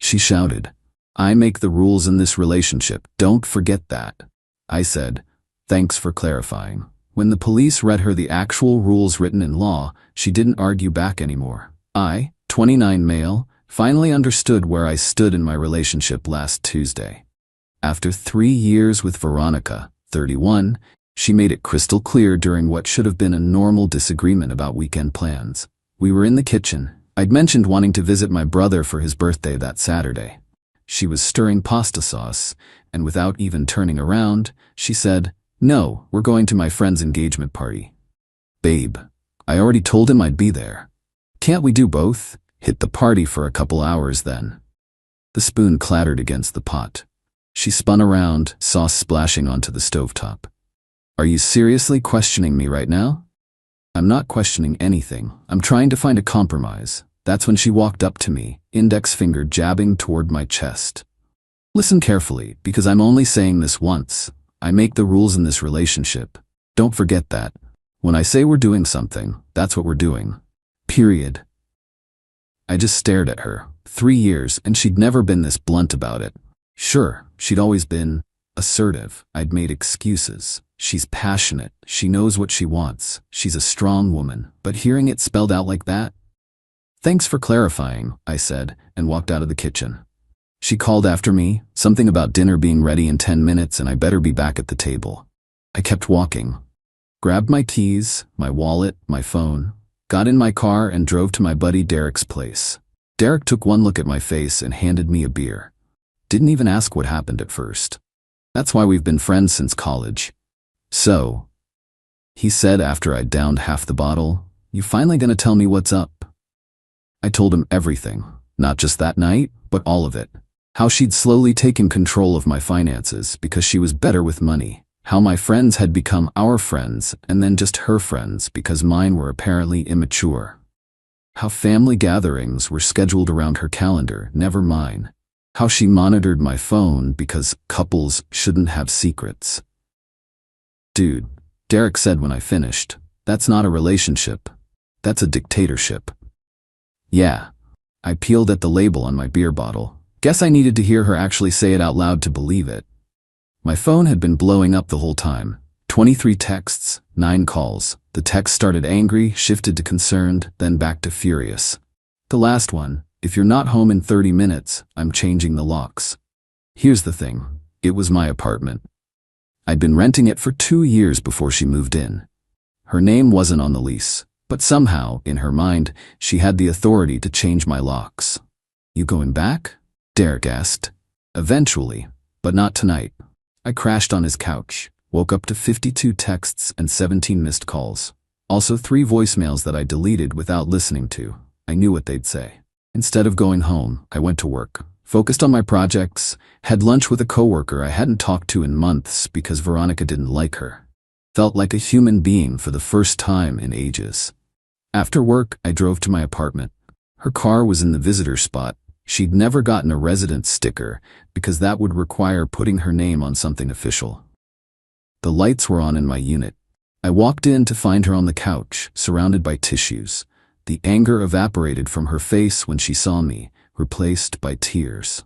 she shouted. I make the rules in this relationship, don't forget that. I said, thanks for clarifying. When the police read her the actual rules written in law, she didn't argue back anymore. I, 29 male, finally understood where I stood in my relationship last Tuesday. After 3 years with Veronica, 31, she made it crystal clear during what should have been a normal disagreement about weekend plans. We were in the kitchen. I'd mentioned wanting to visit my brother for his birthday that Saturday. She was stirring pasta sauce, and without even turning around, she said, "No, we're going to my friend's engagement party." Babe, I already told him I'd be there. Can't we do both? Hit the party for a couple hours then. The spoon clattered against the pot. She spun around, sauce splashing onto the stovetop. Are you seriously questioning me right now? I'm not questioning anything. I'm trying to find a compromise. That's when she walked up to me, index finger jabbing toward my chest. Listen carefully, because I'm only saying this once. I make the rules in this relationship. Don't forget that. When I say we're doing something, that's what we're doing. Period. I just stared at her. 3 years, and she'd never been this blunt about it. Sure, she'd always been assertive. I'd made excuses. She's passionate. She knows what she wants. She's a strong woman. But hearing it spelled out like that? Thanks for clarifying, I said, and walked out of the kitchen. She called after me, something about dinner being ready in 10 minutes and I better be back at the table. I kept walking. Grabbed my keys, my wallet, my phone, got in my car and drove to my buddy Derek's place. Derek took one look at my face and handed me a beer. Didn't even ask what happened at first. That's why we've been friends since college. So, he said after I'd downed half the bottle, you finally gonna tell me what's up? I told him everything, not just that night, but all of it. How she'd slowly taken control of my finances because she was better with money. How my friends had become our friends and then just her friends because mine were apparently immature. How family gatherings were scheduled around her calendar, never mine. How she monitored my phone because couples shouldn't have secrets. Dude, Derek said when I finished, that's not a relationship. That's a dictatorship. Yeah. I peeled at the label on my beer bottle. Guess I needed to hear her actually say it out loud to believe it. My phone had been blowing up the whole time. 23 texts, 9 calls. The text started angry, shifted to concerned, then back to furious. The last one, if you're not home in 30 minutes, I'm changing the locks. Here's the thing, it was my apartment. I'd been renting it for 2 years before she moved in. Her name wasn't on the lease, but somehow, in her mind, she had the authority to change my locks. You going back? Derek asked. Eventually, but not tonight. I crashed on his couch, woke up to 52 texts and 17 missed calls. Also 3 voicemails that I deleted without listening to. I knew what they'd say. Instead of going home, I went to work. Focused on my projects, had lunch with a coworker I hadn't talked to in months because Veronica didn't like her. Felt like a human being for the first time in ages. After work, I drove to my apartment. Her car was in the visitor spot. She'd never gotten a residence sticker because that would require putting her name on something official. The lights were on in my unit. I walked in to find her on the couch, surrounded by tissues. The anger evaporated from her face when she saw me, replaced by tears.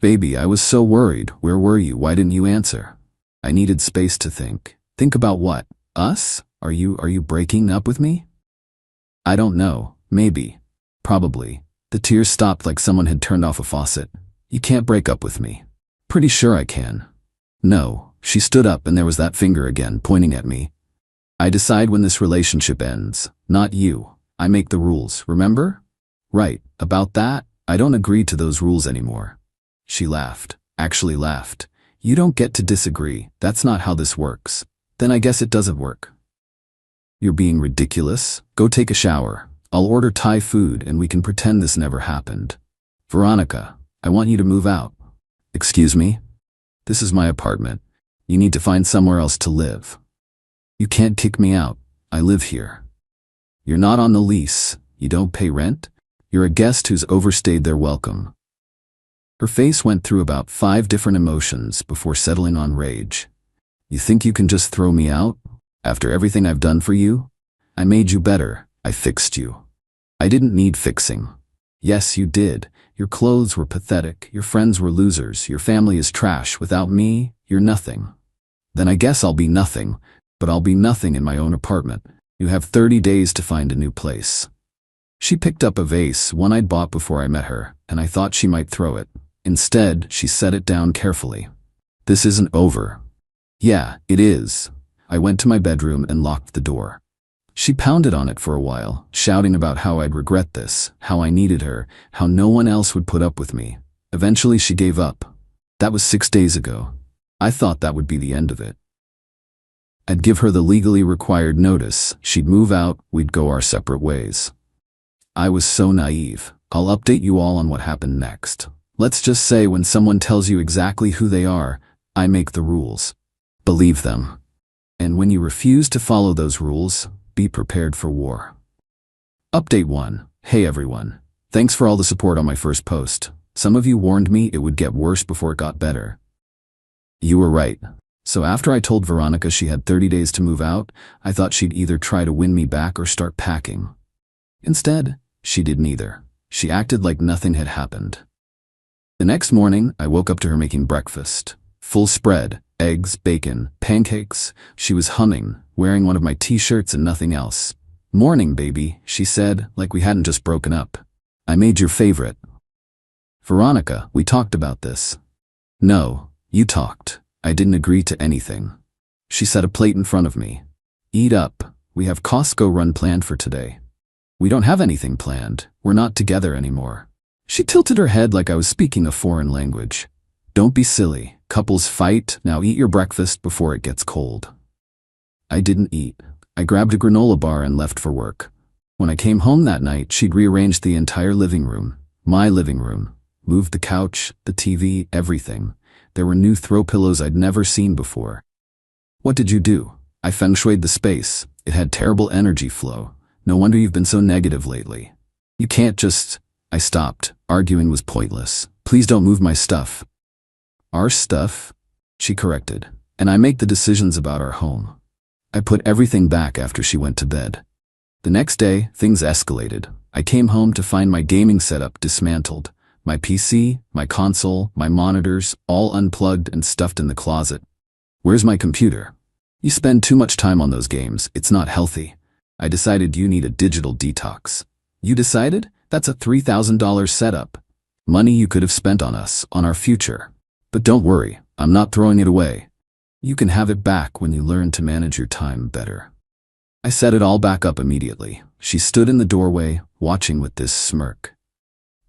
Baby, I was so worried. Where were you? Why didn't you answer? I needed space to think. Think about what? Us? Are you breaking up with me? I don't know. Maybe. Probably. The tears stopped like someone had turned off a faucet. You can't break up with me. Pretty sure I can. No. She stood up and there was that finger again, pointing at me. I decide when this relationship ends, not you. I make the rules, remember? Right. About that, I don't agree to those rules anymore. She laughed. Actually laughed. You don't get to disagree. That's not how this works. Then I guess it doesn't work. You're being ridiculous. Go take a shower. I'll order Thai food and we can pretend this never happened. Veronica, I want you to move out. Excuse me? This is my apartment. You need to find somewhere else to live. You can't kick me out. I live here. You're not on the lease. You don't pay rent. You're a guest who's overstayed their welcome. Her face went through about 5 different emotions before settling on rage. You think you can just throw me out? After everything I've done for you? I made you better. I fixed you. I didn't need fixing. Yes, you did. Your clothes were pathetic, your friends were losers, your family is trash. Without me, you're nothing. Then I guess I'll be nothing, but I'll be nothing in my own apartment. You have 30 days to find a new place." She picked up a vase, one I'd bought before I met her, and I thought she might throw it. Instead, she set it down carefully. "This isn't over." "Yeah, it is." I went to my bedroom and locked the door. She pounded on it for a while, shouting about how I'd regret this, how I needed her, how no one else would put up with me. Eventually she gave up. That was 6 days ago. I thought that would be the end of it. I'd give her the legally required notice, she'd move out, we'd go our separate ways. I was so naive. I'll update you all on what happened next. Let's just say when someone tells you exactly who they are, I make the rules. Believe them. And when you refuse to follow those rules, be prepared for war. Update 1. Hey everyone. Thanks for all the support on my first post. Some of you warned me it would get worse before it got better. You were right. So after I told Veronica she had 30 days to move out, I thought she'd either try to win me back or start packing. Instead, she did neither. She acted like nothing had happened. The next morning, I woke up to her making breakfast. Full spread, eggs, bacon, pancakes. She was humming, wearing one of my t-shirts and nothing else. "Morning, baby," she said, like we hadn't just broken up. "I made your favorite." "Veronica, we talked about this." "No, you talked. I didn't agree to anything." She set a plate in front of me. "Eat up. We have Costco run planned for today." "We don't have anything planned. We're not together anymore." She tilted her head like I was speaking a foreign language. "Don't be silly. Couples fight. Now eat your breakfast before it gets cold." I didn't eat. I grabbed a granola bar and left for work. When I came home that night, she'd rearranged the entire living room. My living room. Moved the couch, the TV, everything. There were new throw pillows I'd never seen before. "What did you do?" I feng shuied the space. It had terrible energy flow. "No wonder you've been so negative lately. You can't just—" I stopped. Arguing was pointless. "Please don't move my stuff." "Our stuff?" she corrected. "And I make the decisions about our home." I put everything back after she went to bed. The next day, things escalated. I came home to find my gaming setup dismantled. My PC, my console, my monitors, all unplugged and stuffed in the closet. "Where's my computer?" "You spend too much time on those games. It's not healthy." "I decided you need a digital detox." "You decided? That's a $3,000 setup. Money you could have spent on us, on our future. But don't worry, I'm not throwing it away. You can have it back when you learn to manage your time better." I set it all back up immediately. She stood in the doorway, watching with this smirk.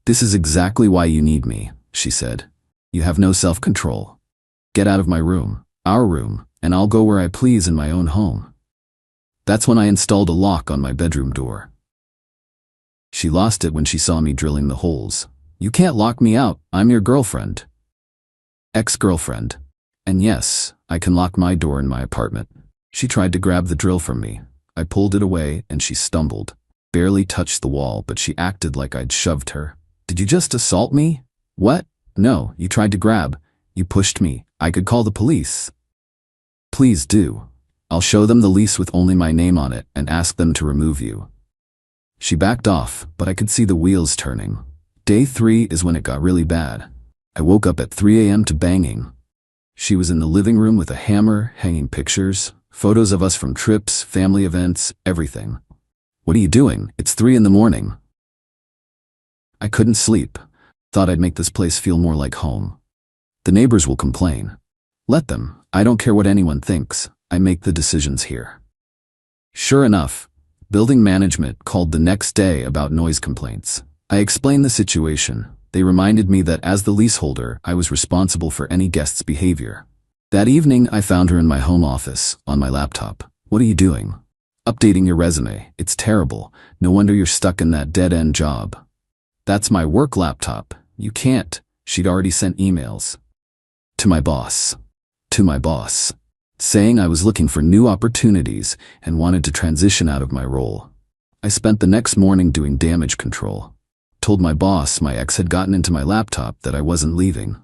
"This is exactly why you need me," she said. "You have no self-control. Get out of my room, our room, and I'll go where I please in my own home." That's when I installed a lock on my bedroom door. She lost it when she saw me drilling the holes. "You can't lock me out. I'm your girlfriend." Ex-girlfriend. And yes, I can lock my door in my apartment. She tried to grab the drill from me. I pulled it away and she stumbled. Barely touched the wall, but she acted like I'd shoved her. "Did you just assault me?" "What? No, you tried to grab. You pushed me. I could call the police." "Please do. I'll show them the lease with only my name on it and ask them to remove you." She backed off, but I could see the wheels turning. Day 3 is when it got really bad. I woke up at 3 a.m. to banging. She was in the living room with a hammer, hanging pictures, photos of us from trips, family events, everything. "What are you doing? It's 3 in the morning." I couldn't sleep. Thought I'd make this place feel more like home. "The neighbors will complain." "Let them. I don't care what anyone thinks. I make the decisions here." Sure enough, building management called the next day about noise complaints. I explained the situation. They reminded me that as the leaseholder, I was responsible for any guest's behavior. That evening, I found her in my home office, on my laptop. "What are you doing?" "Updating your resume. It's terrible. No wonder you're stuck in that dead-end job." "That's my work laptop. You can't." She'd already sent emails. To my boss. To my boss. Saying I was looking for new opportunities and wanted to transition out of my role. I spent the next morning doing damage control. Told my boss my ex had gotten into my laptop, that I wasn't leaving.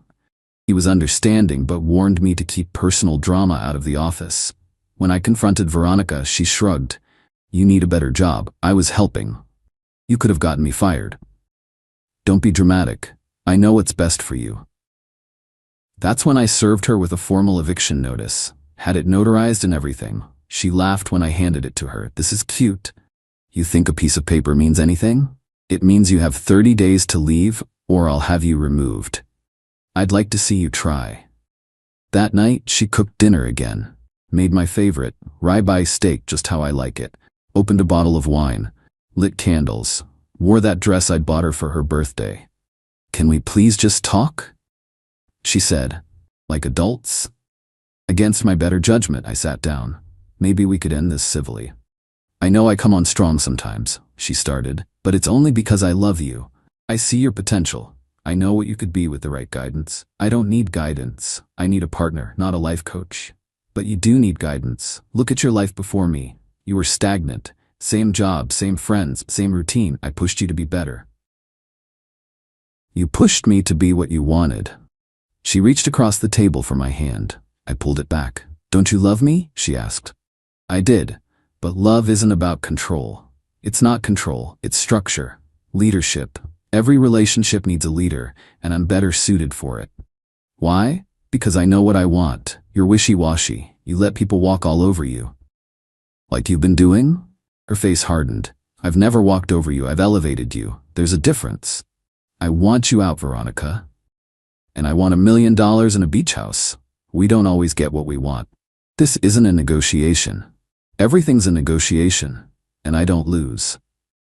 He was understanding but warned me to keep personal drama out of the office. When I confronted Veronica, she shrugged. "You need a better job. I was helping. You could have gotten me fired." Don't be dramatic. I know what's best for you. That's when I served her with a formal eviction notice, had it notarized and everything. She laughed when I handed it to her. This is cute. You think a piece of paper means anything? It means you have 30 days to leave, or I'll have you removed. I'd like to see you try. That night, she cooked dinner again. Made my favorite, ribeye steak just how I like it. Opened a bottle of wine. Lit candles. Wore that dress I'd bought her for her birthday. Can we please just talk? She said, like adults. Against my better judgment, I sat down. Maybe we could end this civilly. I know I come on strong sometimes, she started, but it's only because I love you. I see your potential. I know what you could be with the right guidance. I don't need guidance. I need a partner, not a life coach. But you do need guidance. Look at your life before me. You were stagnant. Same job, same friends, same routine. I pushed you to be better. You pushed me to be what you wanted. She reached across the table for my hand. I pulled it back. Don't you love me? She asked. I did. But love isn't about control. It's not control, it's structure, leadership. Every relationship needs a leader, and I'm better suited for it. Why? Because I know what I want. You're wishy-washy. You let people walk all over you. Like you've been doing? Her face hardened. I've never walked over you. I've elevated you. There's a difference. I want you out, Veronica. And I want $1 million in a beach house. We don't always get what we want. This isn't a negotiation. Everything's a negotiation, and I don't lose.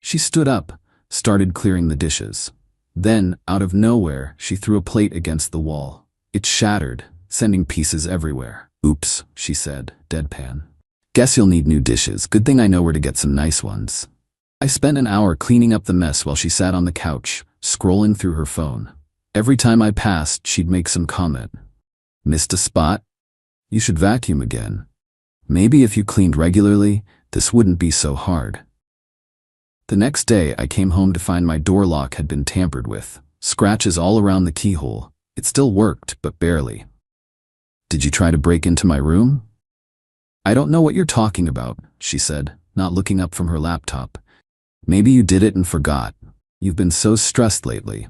She stood up, started clearing the dishes. Then, out of nowhere, she threw a plate against the wall. It shattered, sending pieces everywhere. Oops, she said, deadpan. Guess you'll need new dishes. Good thing I know where to get some nice ones. I spent an hour cleaning up the mess while she sat on the couch, scrolling through her phone. Every time I passed, she'd make some comment. Missed a spot? You should vacuum again. Maybe if you cleaned regularly, this wouldn't be so hard. The next day, I came home to find my door lock had been tampered with. Scratches all around the keyhole. It still worked, but barely. Did you try to break into my room? I don't know what you're talking about, she said, not looking up from her laptop. Maybe you did it and forgot. You've been so stressed lately.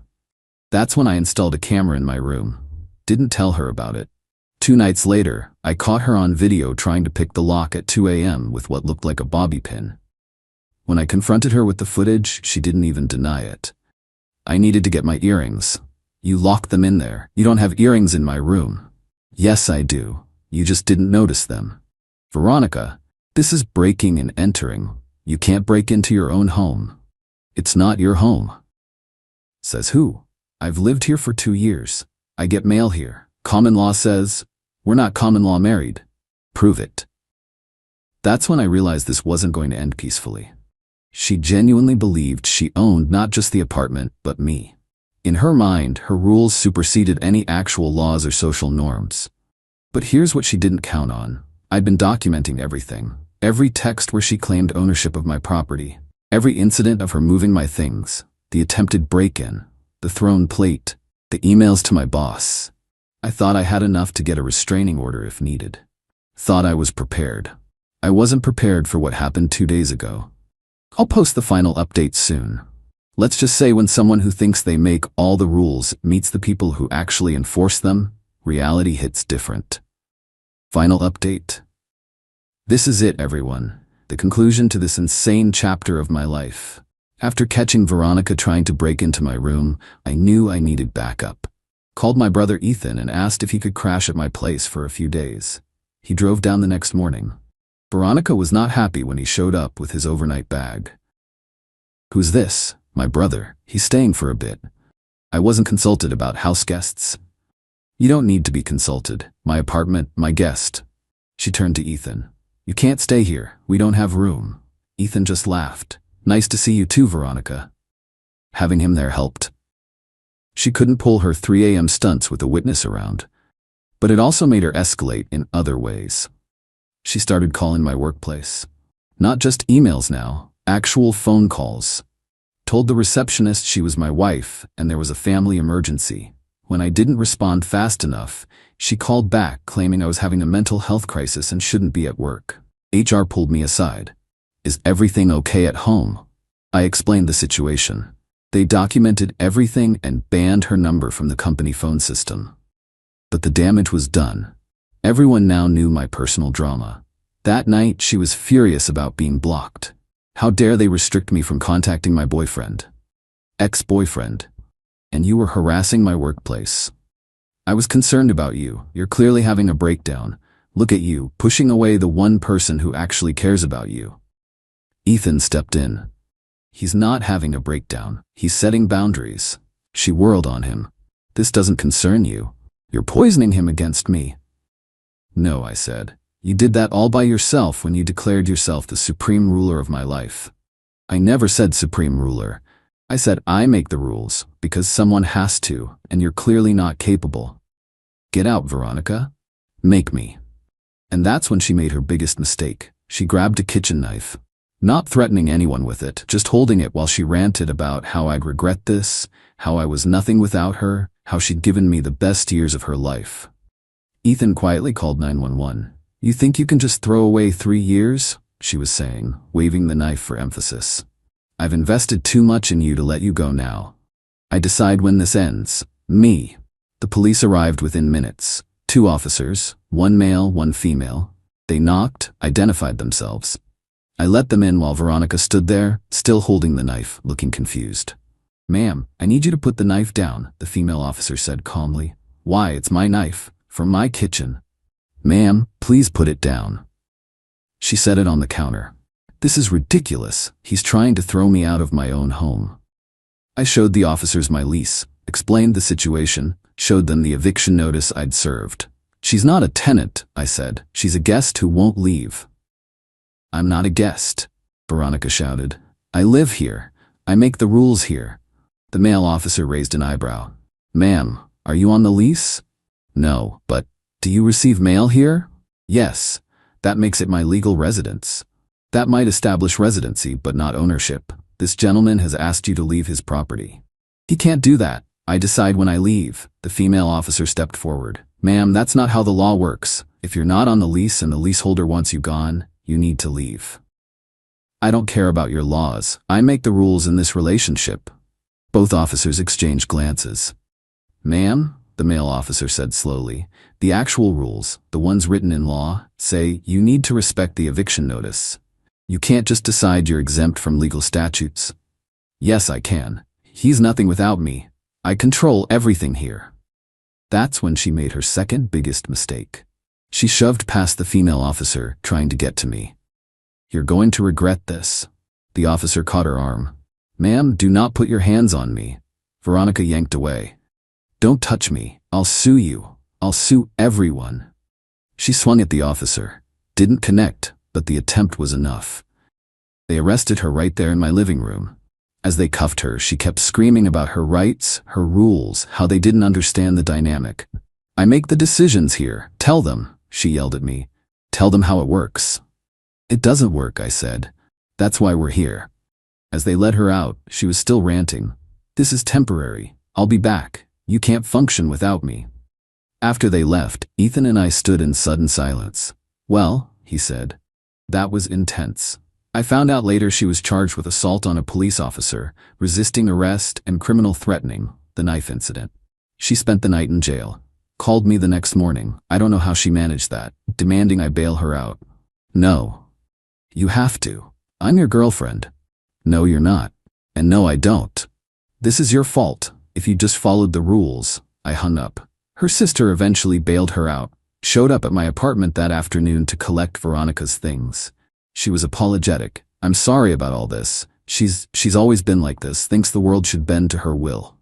That's when I installed a camera in my room. Didn't tell her about it. 2 nights later, I caught her on video trying to pick the lock at 2 a.m. with what looked like a bobby pin. When I confronted her with the footage, she didn't even deny it. I needed to get my earrings. You locked them in there. You don't have earrings in my room. Yes, I do. You just didn't notice them. Veronica, this is breaking and entering. You can't break into your own home. It's not your home. Says who? I've lived here for 2 years. I get mail here. Common law says, we're not common law married. Prove it. That's when I realized this wasn't going to end peacefully. She genuinely believed she owned not just the apartment, but me. In her mind, her rules superseded any actual laws or social norms. But here's what she didn't count on. I'd been documenting everything. Every text where she claimed ownership of my property. Every incident of her moving my things. The attempted break-in. The thrown plate. The emails to my boss. I thought I had enough to get a restraining order if needed. Thought I was prepared. I wasn't prepared for what happened 2 days ago. I'll post the final update soon. Let's just say when someone who thinks they make all the rules meets the people who actually enforce them, reality hits different. Final update. This is it, everyone. The conclusion to this insane chapter of my life. After catching Veronica trying to break into my room, I knew I needed backup. Called my brother Ethan and asked if he could crash at my place for a few days. He drove down the next morning. Veronica was not happy when he showed up with his overnight bag. Who's this? My brother. He's staying for a bit. I wasn't consulted about house guests. You don't need to be consulted. My apartment, my guest. She turned to Ethan. You can't stay here. We don't have room. Ethan just laughed. Nice to see you too, Veronica. Having him there helped. She couldn't pull her 3 a.m. stunts with a witness around. But it also made her escalate in other ways. She started calling my workplace. Not just emails now, actual phone calls. Told the receptionist she was my wife and there was a family emergency. When I didn't respond fast enough, she called back claiming I was having a mental health crisis and shouldn't be at work. HR pulled me aside. Is everything okay at home? I explained the situation. They documented everything and banned her number from the company phone system. But the damage was done. Everyone now knew my personal drama. That night, she was furious about being blocked. How dare they restrict me from contacting my boyfriend? Ex-boyfriend. And you were harassing my workplace. I was concerned about you. You're clearly having a breakdown. Look at you, pushing away the one person who actually cares about you. Ethan stepped in. He's not having a breakdown. He's setting boundaries. She whirled on him. This doesn't concern you. You're poisoning him against me. No, I said. You did that all by yourself when you declared yourself the supreme ruler of my life. I never said supreme ruler. I said I make the rules, because someone has to, and you're clearly not capable. Get out, Veronica. Make me. And that's when she made her biggest mistake. She grabbed a kitchen knife. Not threatening anyone with it, just holding it while she ranted about how I'd regret this, how I was nothing without her, how she'd given me the best years of her life. Ethan quietly called 911. You think you can just throw away 3 years? She was saying, waving the knife for emphasis. I've invested too much in you to let you go now. I decide when this ends. Me. The police arrived within minutes. 2 officers, 1 male, 1 female. They knocked, identified themselves. I let them in while Veronica stood there, still holding the knife, looking confused. Ma'am, I need you to put the knife down, the female officer said calmly. Why, it's my knife, from my kitchen. Ma'am, please put it down. She set it on the counter. This is ridiculous. He's trying to throw me out of my own home. I showed the officers my lease, explained the situation, showed them the eviction notice I'd served. She's not a tenant, I said. She's a guest who won't leave. I'm not a guest, Veronica shouted. I live here. I make the rules here. The male officer raised an eyebrow. Ma'am, are you on the lease? No, but do you receive mail here? Yes. That makes it my legal residence. That might establish residency, but not ownership. This gentleman has asked you to leave his property. He can't do that. I decide when I leave. The female officer stepped forward. Ma'am, that's not how the law works. If you're not on the lease and the leaseholder wants you gone, you need to leave. I don't care about your laws. I make the rules in this relationship. Both officers exchanged glances. Ma'am, the male officer said slowly, the actual rules, the ones written in law, say you need to respect the eviction notice. You can't just decide you're exempt from legal statutes. Yes, I can. He's nothing without me. I control everything here. That's when she made her second biggest mistake. She shoved past the female officer, trying to get to me. You're going to regret this. The officer caught her arm. Ma'am, do not put your hands on me. Veronica yanked away. Don't touch me. I'll sue you. I'll sue everyone. She swung at the officer. Didn't connect, but the attempt was enough. They arrested her right there in my living room. As they cuffed her, she kept screaming about her rights, her rules, how they didn't understand the dynamic. I make the decisions here. Tell them, she yelled at me. Tell them how it works. It doesn't work, I said. That's why we're here. As they let her out, she was still ranting. This is temporary. I'll be back. You can't function without me. After they left, Ethan and I stood in sudden silence. Well, he said. That was intense. I found out later she was charged with assault on a police officer, resisting arrest, and criminal threatening, the knife incident. She spent the night in jail. Called me the next morning. I don't know how she managed that, demanding I bail her out. No. You have to. I'm your girlfriend. No, you're not. And no, I don't. This is your fault. If you just followed the rules. I hung up. Her sister eventually bailed her out, showed up at my apartment that afternoon to collect Veronica's things. She was apologetic. I'm sorry about all this. She's always been like this, thinks the world should bend to her will.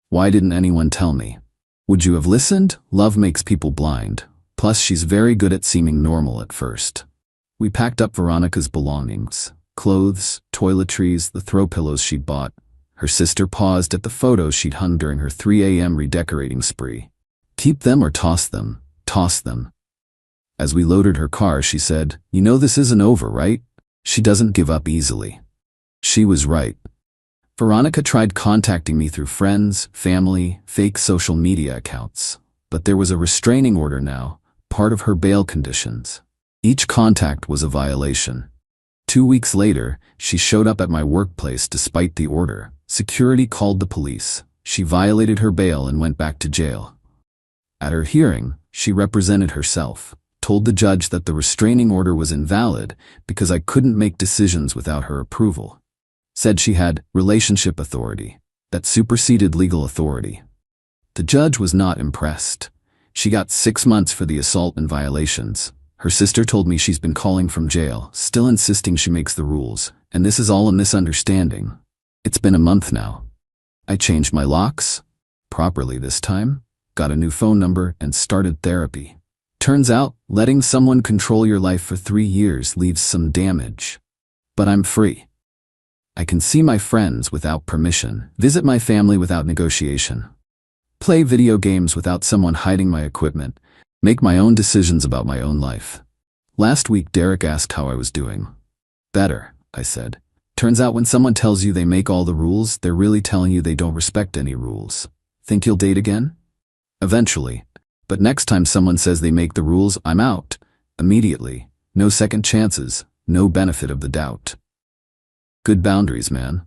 Why didn't anyone tell me? Would you have listened? Love makes people blind. Plus, she's very good at seeming normal at first. We packed up Veronica's belongings. Clothes, toiletries, the throw pillows she'd bought. Her sister paused at the photos she'd hung during her 3 a.m. redecorating spree. Keep them or toss them. Toss them. As we loaded her car, she said, You know this isn't over, right? She doesn't give up easily. She was right. Veronica tried contacting me through friends, family, fake social media accounts. But there was a restraining order now, part of her bail conditions. Each contact was a violation. 2 weeks later, she showed up at my workplace despite the order. Security called the police. She violated her bail and went back to jail. At her hearing, she represented herself, told the judge that the restraining order was invalid because I couldn't make decisions without her approval. Said she had relationship authority that superseded legal authority. The judge was not impressed. She got 6 months for the assault and violations. Her sister told me she's been calling from jail, still insisting she makes the rules, and this is all a misunderstanding. It's been a month now. I changed my locks, properly this time, got a new phone number, and started therapy. Turns out, letting someone control your life for 3 years leaves some damage. But I'm free. I can see my friends without permission, visit my family without negotiation, play video games without someone hiding my equipment, make my own decisions about my own life. Last week, Derek asked how I was doing. Better, I said. Turns out when someone tells you they make all the rules, they're really telling you they don't respect any rules. Think you'll date again? Eventually. But next time someone says they make the rules, I'm out. Immediately. No second chances. No benefit of the doubt. Good boundaries, man.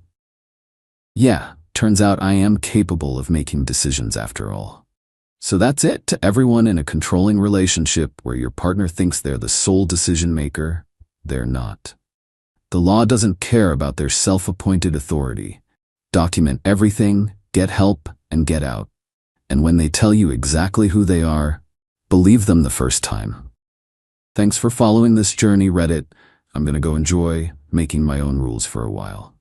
Yeah, turns out I am capable of making decisions after all. So that's it to everyone in a controlling relationship where your partner thinks they're the sole decision maker. They're not. The law doesn't care about their self-appointed authority. Document everything, get help, and get out. And when they tell you exactly who they are, believe them the first time. Thanks for following this journey, Reddit. I'm gonna go enjoy making my own rules for a while.